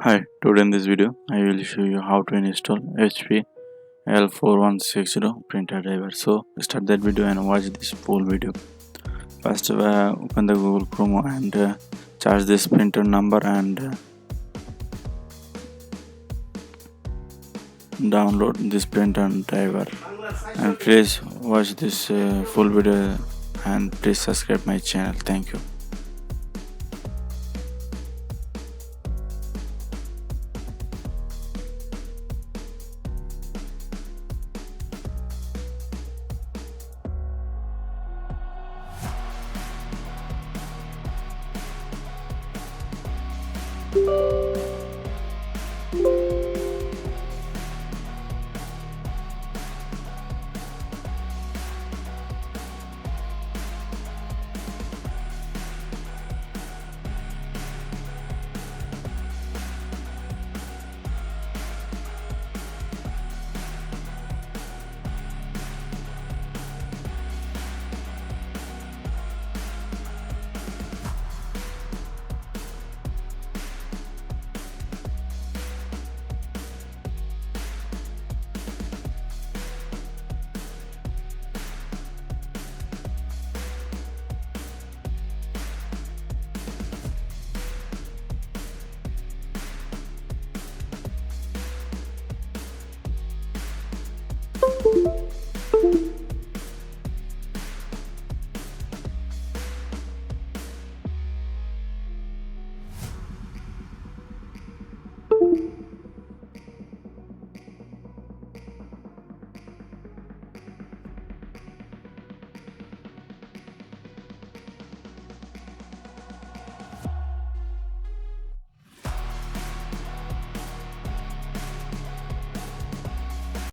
Hi, today in this video I will show you how to install HP L4160 printer driver. So start that video and watch this full video. First open the Google Chrome and charge this printer number and download this printer driver. And please watch this full video and please subscribe my channel. Thank you.